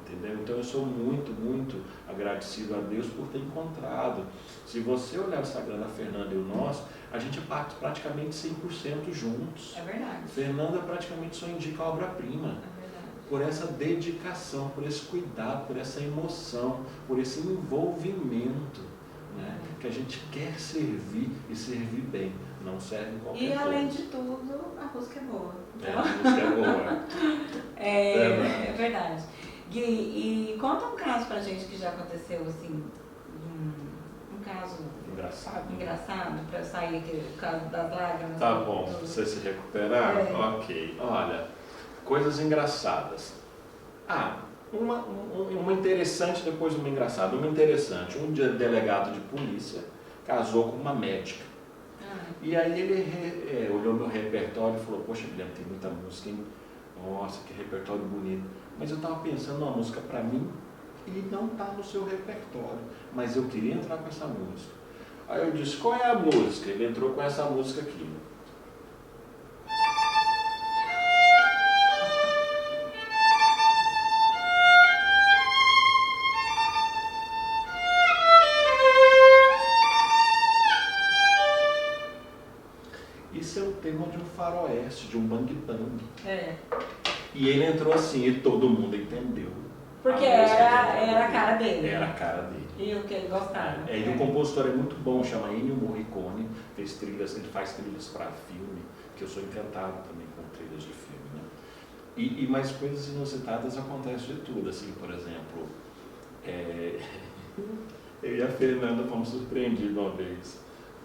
entendeu? Então eu sou muito, muito agradecido a Deus por ter encontrado. Se você olhar o Instagram da Fernanda e o nosso, a gente parte praticamente 100% juntos. É verdade. Fernanda praticamente só indica a obra-prima. Por essa dedicação, por esse cuidado, por essa emoção, por esse envolvimento, né? Que a gente quer servir e servir bem, não serve qualquer coisa. E além de tudo, a música é boa. Então, a música é boa. É verdade. Gui, e conta um caso pra gente que já aconteceu, assim, um caso engraçado pra eu sair aqui, o caso das lágrimas. Tá bom, pra você se recuperar? Ok, olha. Coisas engraçadas. Uma interessante, depois uma engraçada. Uma interessante, um delegado de polícia casou com uma médica. E aí ele olhou meu repertório e falou, poxa, Guilherme, tem muita música, hein? Nossa, que repertório bonito. Mas eu estava pensando numa música para mim e não está no seu repertório. Mas eu queria entrar com essa música. Aí eu disse, qual é a música? Ele entrou com essa música aqui. Isso é o tema de um faroeste, de um bang-bang. E ele entrou assim, e todo mundo entendeu. Porque era a cara dele. Era a cara dele. E o que ele gostava. E o compositor é muito bom, chama Ennio Morricone, ele faz trilhas para filme, que eu sou encantado também com trilhas de filme, né? E mais coisas inusitadas acontecem de tudo, assim, por exemplo, eu e a Fernanda fomos surpreendidos uma vez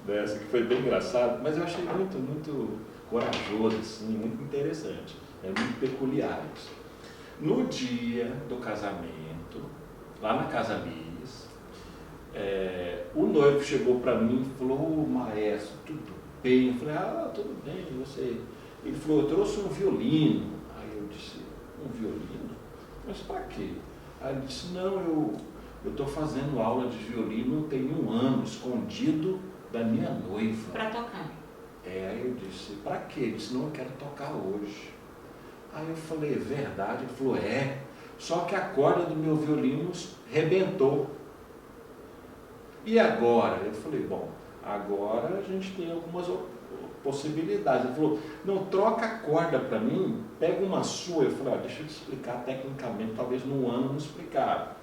dessa, que foi bem engraçado, mas eu achei muito, muito corajoso, assim, muito interessante, muito peculiar isso. No dia do casamento, lá na Casa Liz, o noivo chegou para mim e falou, maestro, tudo bem? Eu falei, tudo bem, você... Ele falou, eu trouxe um violino. Aí eu disse, um violino? Mas para quê? Aí ele disse, não, eu estou fazendo aula de violino tem 1 ano, escondido da minha noiva. Para tocar. Aí eu disse, para quê? Ele disse, não, eu quero tocar hoje. Aí eu falei, é verdade? Ele falou, só que a corda do meu violino rebentou. E agora? Eu falei, bom, agora a gente tem algumas possibilidades. Ele falou, não, troca a corda para mim, pega uma sua. Eu falei, deixa eu te explicar tecnicamente, talvez no ano não explicar.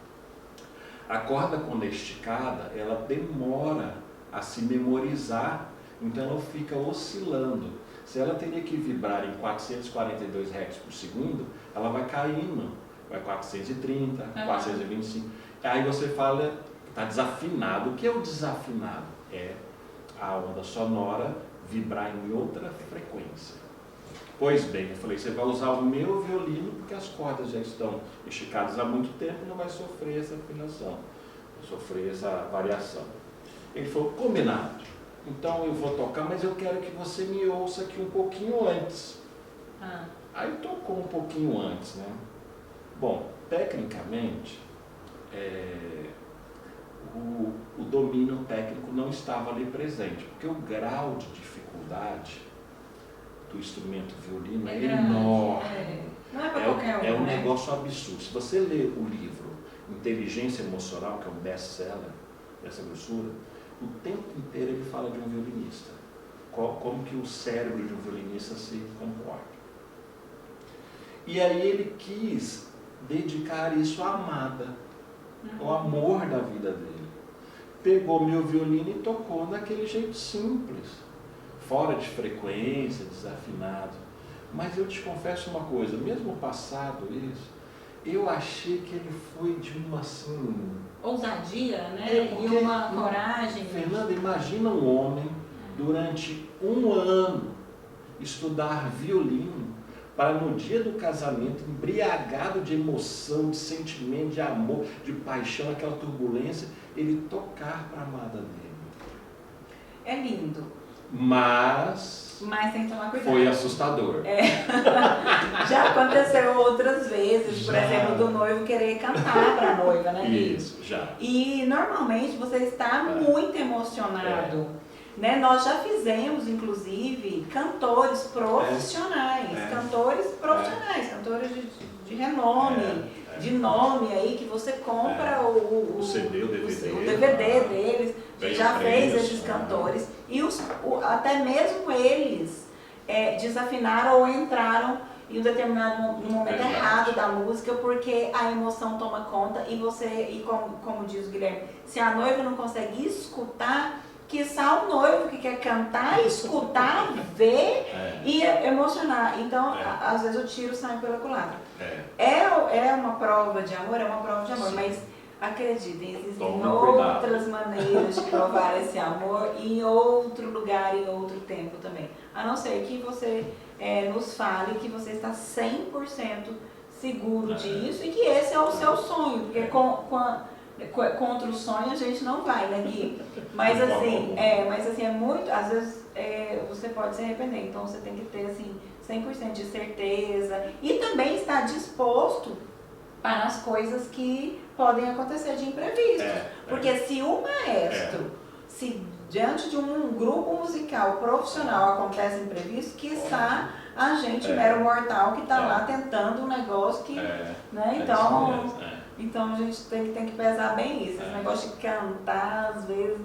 A corda quando é esticada, ela demora a se memorizar, então ela fica oscilando. Se ela teria que vibrar em 442 Hz por segundo, ela vai caindo, vai 430, 425. Aí você fala, está desafinado. O que é o desafinado? É a onda sonora vibrar em outra frequência. Pois bem, eu falei, você vai usar o meu violino porque as cordas já estão esticadas há muito tempo, não vai sofrer essa afinação, vai sofrer essa variação. Ele falou, combinado. Então eu vou tocar, mas eu quero que você me ouça aqui um pouquinho antes. Aí tocou um pouquinho antes, né? Bom, tecnicamente, o domínio técnico não estava ali presente, porque o grau de dificuldade do instrumento violino é grande, enorme. Não é para qualquer um. É um né? negócio absurdo. Se você ler o livro Inteligência Emocional, que é um best-seller dessa grossura, o tempo inteiro ele fala de um violinista. Como que o cérebro de um violinista se comporta. E aí ele quis dedicar isso à amada, ao amor da vida dele. Pegou meu violino e tocou daquele jeito simples, fora de frequência, desafinado. Mas eu te confesso uma coisa, mesmo passado isso, eu achei que ele foi de uma assim... ousadia, né? porque, E uma coragem. Fernanda, imagina um homem durante 1 ano estudar violino para no dia do casamento, embriagado de emoção, de sentimento, de amor, de paixão, aquela turbulência, ele tocar para a amada dele. É lindo. Mas tem que tomar cuidado. foi assustador. Já aconteceu outras vezes, por Já. exemplo, do noivo querer cantar para a noiva, né? Isso, já. E normalmente você está muito emocionado. Né? Nós já fizemos, inclusive, cantores profissionais, cantores de renome, de nome aí, que você compra o CD, o DVD deles, já fez preço, esses cantores, e até mesmo eles desafinaram ou entraram em um determinado momento errado da música, porque a emoção toma conta e como diz o Guilherme, se a noiva não consegue escutar, quiçá o noivo que quer cantar, escutar, ver e emocionar. Então, às vezes o tiro sai pela culatra. É uma prova de amor, mas acreditem, existem outras maneiras de provar esse amor em outro lugar, em outro tempo também. A não ser que você nos fale que você está 100% seguro disso e que esse é o seu sonho, porque contra o sonho a gente não vai, né, Gui? Mas assim, é muito, às vezes você pode se arrepender, então você tem que ter assim 100% de certeza e também estar disposto para as coisas que podem acontecer de imprevistos. Porque se o maestro, se diante de um grupo musical profissional acontece imprevisto, quiçá a gente, mero mortal, que está lá tentando um negócio que, né, então a gente tem que pesar bem isso. Esse negócio de cantar, às vezes...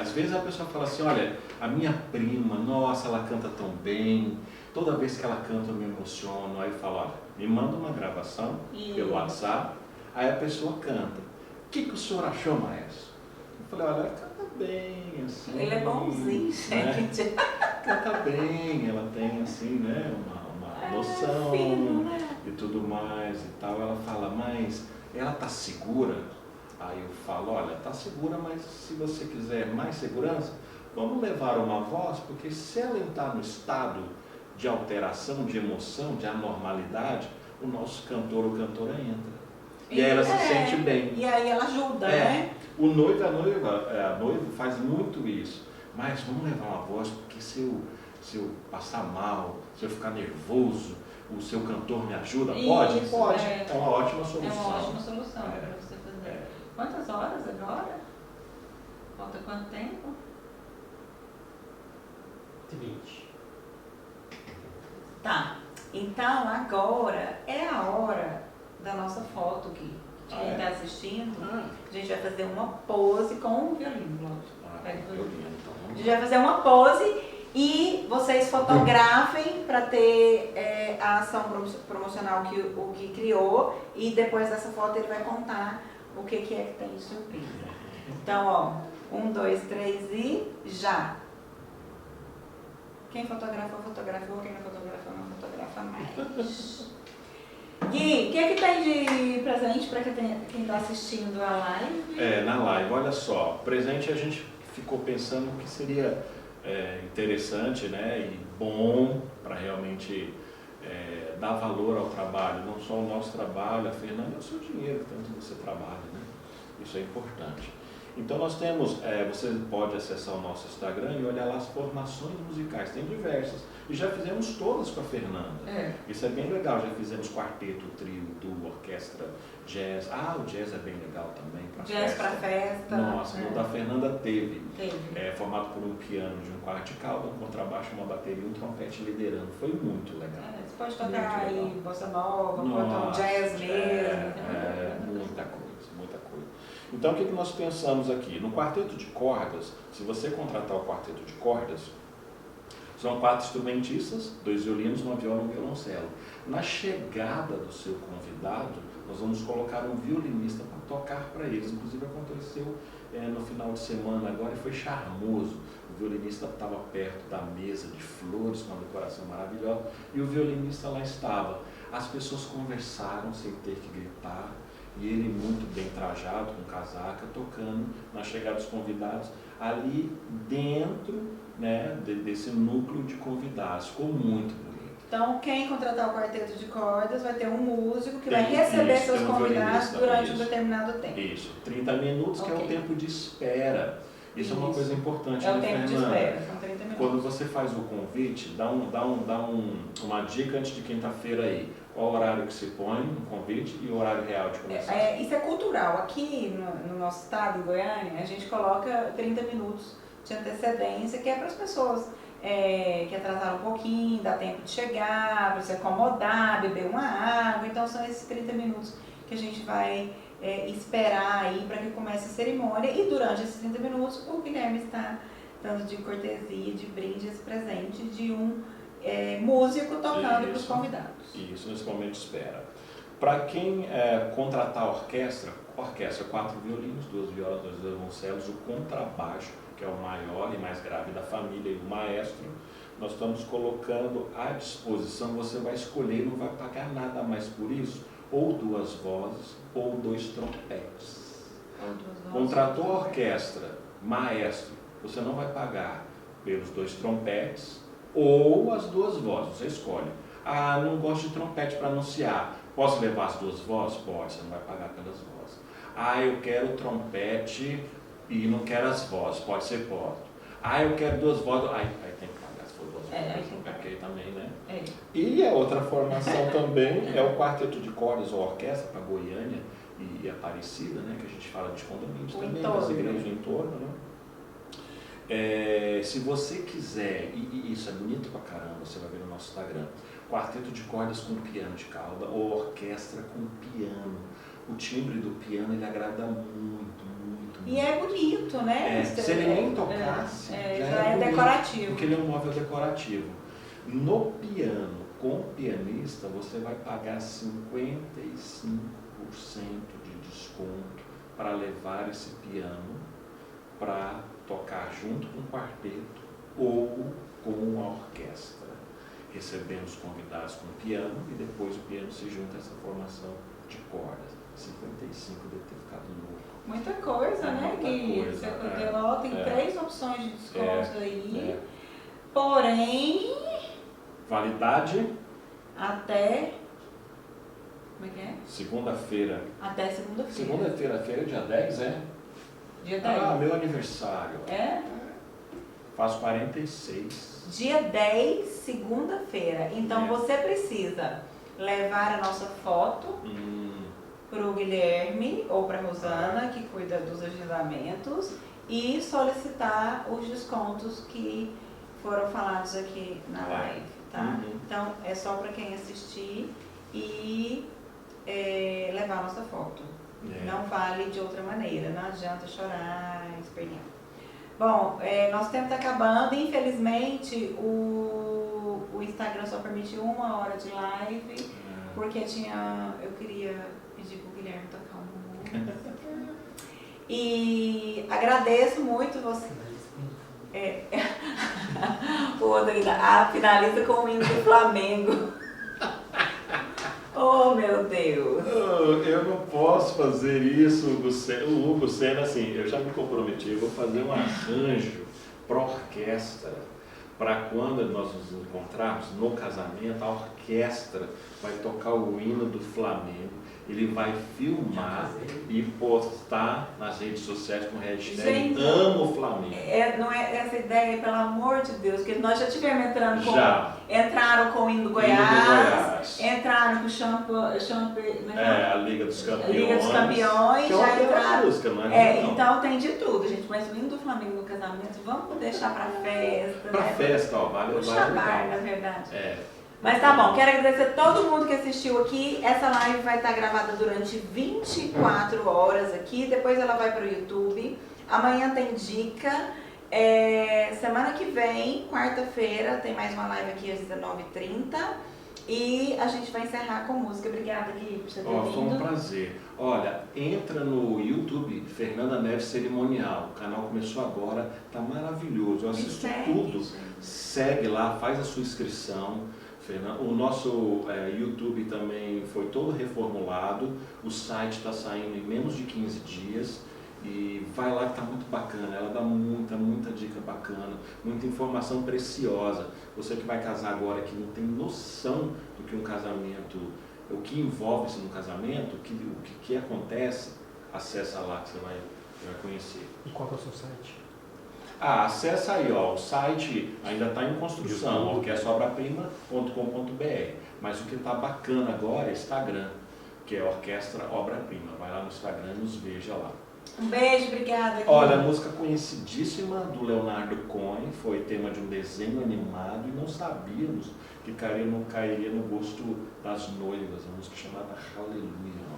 Às vezes a pessoa fala assim, olha, a minha prima, nossa, ela canta tão bem, toda vez que ela canta eu me emociono. Aí eu falo, olha, me manda uma gravação pelo WhatsApp, aí a pessoa canta. O que o senhor achou, maestro? Eu falei, olha, ela canta bem, assim... Ele é bonzinho, gente. Né? Canta bem, ela tem, assim, né, uma noção e tudo mais e tal. Ela fala, mas... ela está segura? Aí eu falo, olha, está segura, mas se você quiser mais segurança, vamos levar uma voz, porque se ela entrar no estado de alteração, de emoção, de anormalidade, o nosso cantor ou cantora entra. E aí ela se sente bem. E aí ela ajuda, né? O noivo, a noiva faz muito isso. Mas vamos levar uma voz, porque se eu passar mal, se eu ficar nervoso, o seu cantor me ajuda? Pode? Isso, pode. É uma ótima solução. É uma ótima solução para você fazer. Quantas horas agora? Falta quanto tempo? 20. Tá. Então agora é a hora da nossa foto aqui. De quem está assistindo, a gente vai fazer uma pose com o violino, lógico. A gente vai fazer uma pose e vocês fotografem para ter a ação promocional que o Gui criou, e depois dessa foto ele vai contar o que é que tem de surpresa. Então, ó, 1, 2, 3 e já! Quem fotografou, fotografou, quem não fotografou, não fotografa mais. Gui, o que é que tem de presente para quem está assistindo a live? Na live, olha só, presente a gente ficou pensando que seria interessante, né, e bom para realmente dar valor ao trabalho, não só o nosso trabalho, a Fernanda, é o seu dinheiro, tanto você trabalha, né? Isso é importante. Então nós temos, você pode acessar o nosso Instagram e olhar lá as formações musicais, tem diversas. E já fizemos todas com a Fernanda. Isso é bem legal, já fizemos quarteto, trio, duo, orquestra, jazz. O jazz é bem legal também. Jazz para festa. Nossa, o da Fernanda teve. Formado por um piano de um quarto de cauda, um contrabaixo, uma bateria e um trompete liderando. Foi muito legal. Você pode tocar aí bossa nova, um jazz mesmo. Muita coisa, muita coisa. Então o que nós pensamos aqui? No quarteto de cordas, se você contratar o quarteto de cordas, são 4 instrumentistas, 2 violinos, uma viola e um violoncelo. Na chegada do seu convidado, nós vamos colocar um violinista para tocar para eles. Inclusive aconteceu no final de semana agora e foi charmoso. O violinista estava perto da mesa de flores, com uma decoração maravilhosa, e o violinista lá estava. As pessoas conversaram sem ter que gritar, e ele muito bem trajado, com casaca, tocando na chegada dos convidados, ali dentro, né, desse núcleo de convidados. Ficou muito bonito. Então, quem contratar o quarteto de cordas vai ter um músico que vai receber seus convidados durante um determinado tempo. Isso, 30 minutos, que é o tempo de espera. Isso é uma coisa importante, né, Fernanda? É o tempo de espera, são 30 minutos. Quando você faz o convite, dá uma dica antes de quinta-feira aí. Qual o horário que se põe no convite e o horário real de começar? Isso é cultural. Aqui no nosso estado, em Goiânia, a gente coloca 30 minutos de antecedência, que é para as pessoas que atrasaram um pouquinho, dá tempo de chegar, para se acomodar, beber uma água. Então são esses 30 minutos que a gente vai esperar aí para que comece a cerimônia. E durante esses 30 minutos o Guilherme está dando de cortesia, de brinde, esse presente de um músico tocando para os convidados. Isso, nesse momento espera. Para quem contratar a orquestra, 4 violinos, 2 violas, 2 violoncelos, o contrabaixo, que é o maior e mais grave da família, e o maestro, nós estamos colocando à disposição. Você vai escolher, não vai pagar nada mais por isso, ou 2 vozes ou 2 trompetes. Contratou a orquestra, maestro, você não vai pagar pelos 2 trompetes ou as 2 vozes, você escolhe. Não gosto de trompete para anunciar, posso levar as 2 vozes? Pode, você não vai pagar pelas vozes. Eu quero trompete e não quero as vozes, pode ser, pode. Eu quero 2 vozes, aí tem que pagar, se for 2 vozes, ok também, né? E a outra formação também é o quarteto de cordas ou orquestra para Goiânia e Aparecida, né? Que a gente fala de condomínios também, das igrejas do entorno, né? Se você quiser, e isso é bonito pra caramba, você vai ver no nosso Instagram, quarteto de cordas com piano de cauda ou orquestra com piano. O timbre do piano, ele agrada muito, muito, muito. E é bonito, né? Se ele nem tocasse, já é decorativo. Porque ele é um móvel decorativo. No piano, com o pianista, você vai pagar 55% de desconto para levar esse piano para tocar junto com o quarteto ou com a orquestra. Recebemos convidados com piano e depois o piano se junta a essa formação de cordas. 55 deve ter ficado louco. Muita coisa, né, Gui? Você tem 3 opções de desconto aí. Porém, validade até... Como é que é? Segunda-feira. Até segunda-feira. Segunda-feira, dia 10, Dia 10. Meu aniversário. Faço 46. Dia 10, segunda-feira. Então você precisa levar a nossa foto para o Guilherme ou para a Rosana, que cuida dos agendamentos, e solicitar os descontos que foram falados aqui na live, tá? Então é só para quem assistir e levar a nossa foto. Não vale de outra maneira, não adianta chorar, espernear. Bom, nosso tempo está acabando. Infelizmente, o Instagram só permite 1 hora de live, porque eu queria pedir para o Guilherme tocar uma música. E agradeço muito você. O Rodrigo finaliza com o hino do Flamengo. Oh, meu Deus! Eu não posso fazer isso, o Hugo Senna, assim, eu já me comprometi, eu vou fazer um arranjo para orquestra, para quando nós nos encontrarmos no casamento, a orquestra vai tocar o hino do Flamengo, ele vai filmar e postar nas redes sociais com hashtag Gente, Amo Flamengo. Não é essa ideia, pelo amor de Deus, porque nós já tivemos entraram com o hino do Hino do Goiás, entraram com o a Liga dos Campeões. Liga dos Campeões, que é já entraram. música, não é? Não. Então tem de tudo, gente. Mas o hino do Flamengo no casamento, vamos deixar pra festa. Pra festa, ó, vale bar, na verdade. É. Mas tá bom, quero agradecer a todo mundo que assistiu aqui. Essa live vai estar gravada durante 24 horas aqui, depois ela vai para o YouTube. Amanhã tem dica. Semana que vem, quarta-feira, tem mais uma live aqui às 19h30. E a gente vai encerrar com música. Obrigada, Gui, por você ter vindo. Foi um prazer. Olha, entra no YouTube, Fernanda Neves Cerimonial. O canal começou agora, tá maravilhoso. Eu assisto tudo. Segue lá, faz a sua inscrição. O nosso YouTube também foi todo reformulado, o site está saindo em menos de 15 dias e vai lá que está muito bacana, ela dá muita dica bacana, muita informação preciosa. Você que vai casar agora que não tem noção do que um casamento, o que envolve-se no casamento, o que acontece, acessa lá que você vai conhecer. E qual é o seu site? Acessa aí, ó, o site ainda está em construção, orquestraobraprima.com.br, mas o que está bacana agora é Instagram, que é Orquestra Obra Prima. Vai lá no Instagram e nos veja lá. Um beijo, obrigada. Olha, a música conhecidíssima do Leonardo Cohen, foi tema de um desenho animado e não sabíamos que cairia no gosto das noivas, a música chamada Hallelujah.